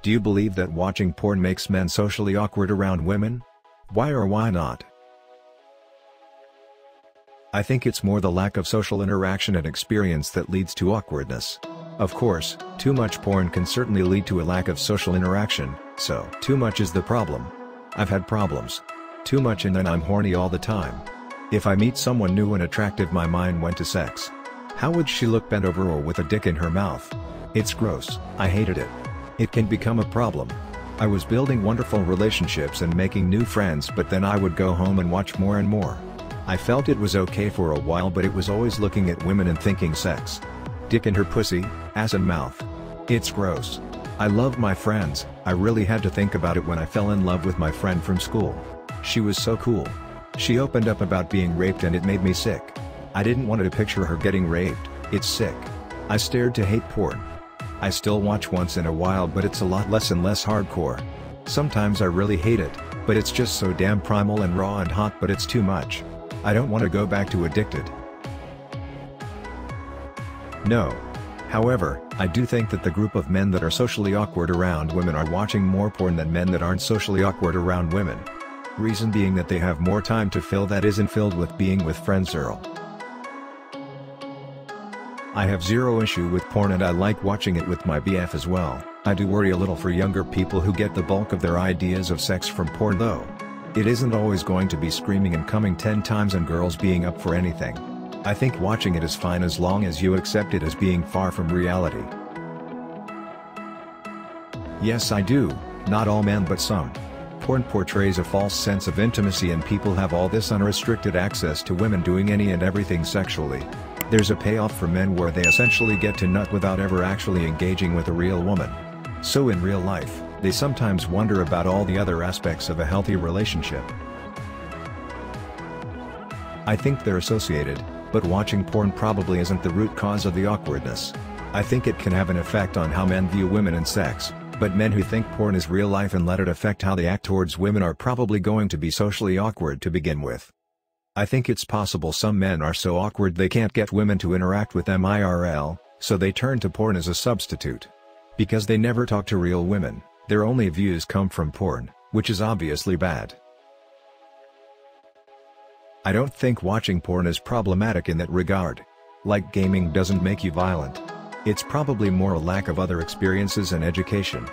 Do you believe that watching porn makes men socially awkward around women? Why or why not? I think it's more the lack of social interaction and experience that leads to awkwardness. Of course, too much porn can certainly lead to a lack of social interaction, so too much is the problem. I've had problems. Too much and then I'm horny all the time. If I meet someone new and attractive, my mind went to sex. How would she look bent over or with a dick in her mouth? It's gross. I hated it. It can become a problem. I was building wonderful relationships and making new friends, but then I would go home and watch more and more. I felt it was okay for a while, but it was always looking at women and thinking sex. Dick in her pussy, ass and mouth. It's gross. I love my friends. I really had to think about it when I fell in love with my friend from school. She was so cool. She opened up about being raped and it made me sick. I didn't want to picture her getting raped. It's sick. I started to hate porn. I still watch once in a while, but it's a lot less and less hardcore. Sometimes I really hate it, but it's just so damn primal and raw and hot, but it's too much. I don't want to go back to addicted. No. However, I do think that the group of men that are socially awkward around women are watching more porn than men that aren't socially awkward around women. Reason being that they have more time to fill that isn't filled with being with friends. I have zero issue with porn and I like watching it with my BF as well. I do worry a little for younger people who get the bulk of their ideas of sex from porn though. It isn't always going to be screaming and coming 10 times and girls being up for anything. I think watching it is fine as long as you accept it as being far from reality. Yes, I do, not all men but some. Porn portrays a false sense of intimacy and people have all this unrestricted access to women doing any and everything sexually. There's a payoff for men where they essentially get to nut without ever actually engaging with a real woman. So in real life, they sometimes wonder about all the other aspects of a healthy relationship. I think they're associated, but watching porn probably isn't the root cause of the awkwardness. I think it can have an effect on how men view women and sex, but men who think porn is real life and let it affect how they act towards women are probably going to be socially awkward to begin with. I think it's possible some men are so awkward they can't get women to interact with them IRL, so they turn to porn as a substitute. Because they never talk to real women, their only views come from porn, which is obviously bad. I don't think watching porn is problematic in that regard. Like gaming doesn't make you violent. It's probably more a lack of other experiences and education.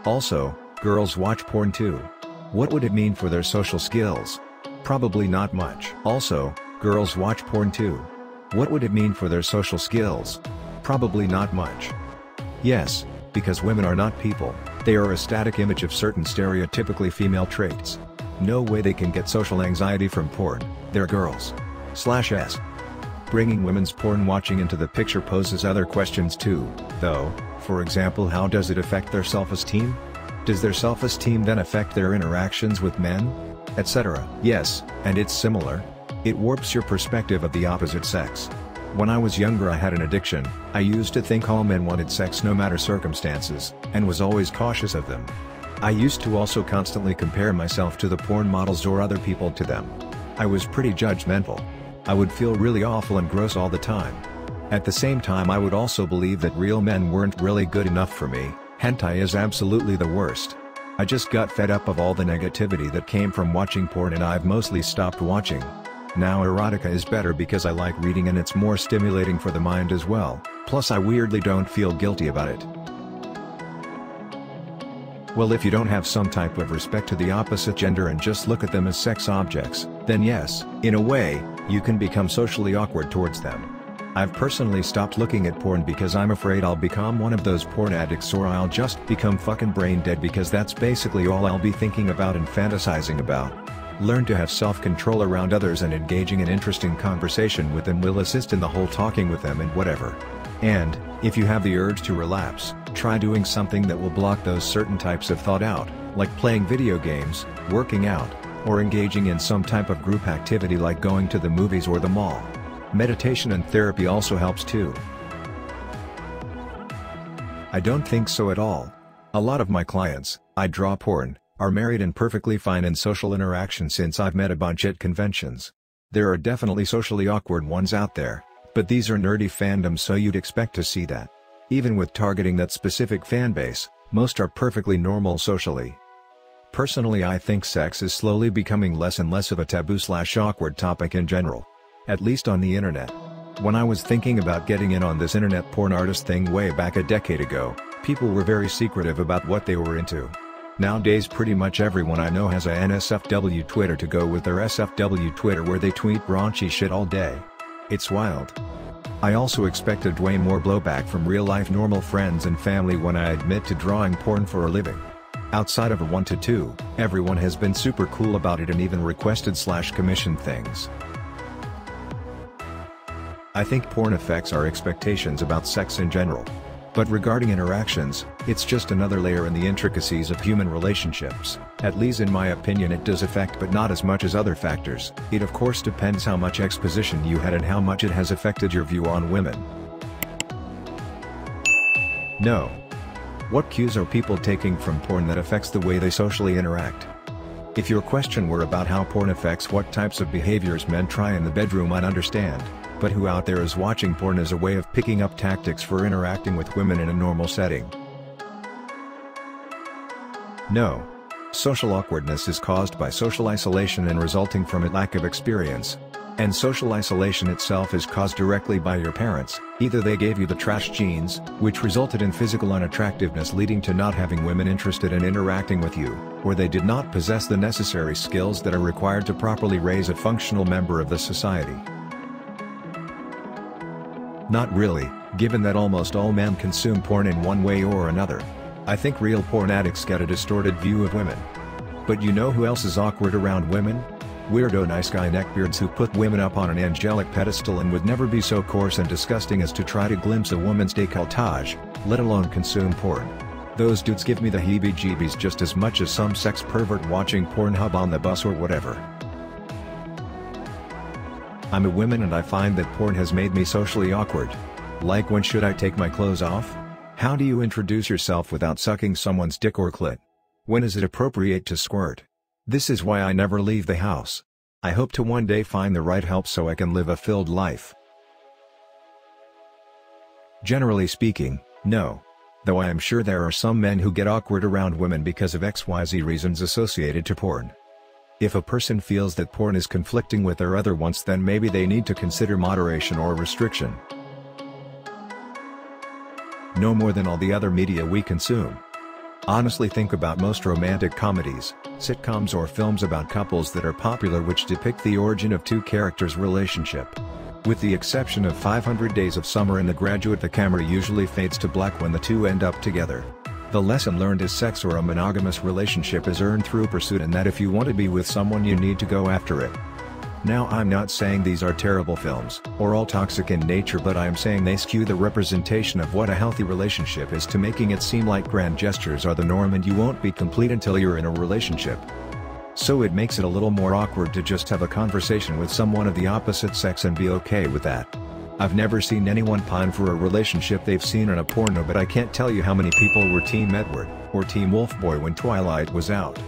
Also, girls watch porn too. What would it mean for their social skills? Probably not much. Also, girls watch porn too. What would it mean for their social skills? Probably not much. Yes, because women are not people, they are a static image of certain stereotypically female traits. No way they can get social anxiety from porn, they're girls/s. Bringing women's porn watching into the picture poses other questions too, though. For example, how does it affect their self-esteem? Does their self-esteem then affect their interactions with men? Etc. Yes, and it's similar. It warps your perspective of the opposite sex. When I was younger I had an addiction. I used to think all men wanted sex no matter circumstances, and was always cautious of them. I used to also constantly compare myself to the porn models or other people to them. I was pretty judgmental. I would feel really awful and gross all the time. At the same time I would also believe that real men weren't really good enough for me. Hentai is absolutely the worst. I just got fed up of all the negativity that came from watching porn and I've mostly stopped watching. Now erotica is better because I like reading and it's more stimulating for the mind as well, plus I weirdly don't feel guilty about it. Well, if you don't have some type of respect to the opposite gender and just look at them as sex objects, then yes, in a way, you can become socially awkward towards them. I've personally stopped looking at porn because I'm afraid I'll become one of those porn addicts or I'll just become fucking brain dead because that's basically all I'll be thinking about and fantasizing about. Learn to have self-control around others and engaging in interesting conversation with them will assist in the whole talking with them and whatever. And, if you have the urge to relapse, try doing something that will block those certain types of thought out, like playing video games, working out, or engaging in some type of group activity like going to the movies or the mall. Meditation and therapy also helps too. I don't think so at all. A lot of my clients, I draw porn, are married and perfectly fine in social interaction since I've met a bunch at conventions. There are definitely socially awkward ones out there, but these are nerdy fandoms so you'd expect to see that. Even with targeting that specific fanbase, Most are perfectly normal socially. Personally, I think sex is slowly becoming less and less of a taboo/awkward topic in general. At least on the internet. When I was thinking about getting in on this internet porn artist thing way back a decade ago, people were very secretive about what they were into. Nowadays pretty much everyone I know has a NSFW Twitter to go with their SFW Twitter, where they tweet raunchy shit all day. It's wild. I also expected way more blowback from real-life normal friends and family when I admit to drawing porn for a living. Outside of a 1 to 2, everyone has been super cool about it and even requested/commissioned things. I think porn affects our expectations about sex in general. But regarding interactions, it's just another layer in the intricacies of human relationships. At least in my opinion it does affect, but not as much as other factors. It of course depends how much exposition you had and how much it has affected your view on women. No. What cues are people taking from porn that affects the way they socially interact? If your question were about how porn affects what types of behaviors men try in the bedroom, I'd understand. But who out there is watching porn as a way of picking up tactics for interacting with women in a normal setting? No. Social awkwardness is caused by social isolation and resulting from a lack of experience. And social isolation itself is caused directly by your parents. Either they gave you the trash genes, which resulted in physical unattractiveness leading to not having women interested in interacting with you, or they did not possess the necessary skills that are required to properly raise a functional member of the society. Not really, given that almost all men consume porn in one way or another. I think real porn addicts get a distorted view of women. But you know who else is awkward around women? Weirdo nice guy neckbeards who put women up on an angelic pedestal and would never be so coarse and disgusting as to try to glimpse a woman's décolletage, let alone consume porn. Those dudes give me the heebie-jeebies just as much as some sex pervert watching Pornhub on the bus or whatever. I'm a woman and I find that porn has made me socially awkward. Like, when should I take my clothes off? How do you introduce yourself without sucking someone's dick or clit? When is it appropriate to squirt? This is why I never leave the house. I hope to one day find the right help so I can live a filled life. Generally speaking, no. Though I am sure there are some men who get awkward around women because of XYZ reasons associated to porn. If a person feels that porn is conflicting with their other wants, then maybe they need to consider moderation or restriction. No more than all the other media we consume. Honestly, think about most romantic comedies, sitcoms or films about couples that are popular which depict the origin of two characters' relationship. With the exception of 500 Days of Summer and The Graduate, the camera usually fades to black when the two end up together. The lesson learned is sex or a monogamous relationship is earned through pursuit, and that if you want to be with someone you need to go after it. Now, I'm not saying these are terrible films, or all toxic in nature, but I am saying they skew the representation of what a healthy relationship is to making it seem like grand gestures are the norm and you won't be complete until you're in a relationship. So it makes it a little more awkward to just have a conversation with someone of the opposite sex and be okay with that. I've never seen anyone pine for a relationship they've seen in a porno, but I can't tell you how many people were Team Edward, or Team Wolfboy when Twilight was out.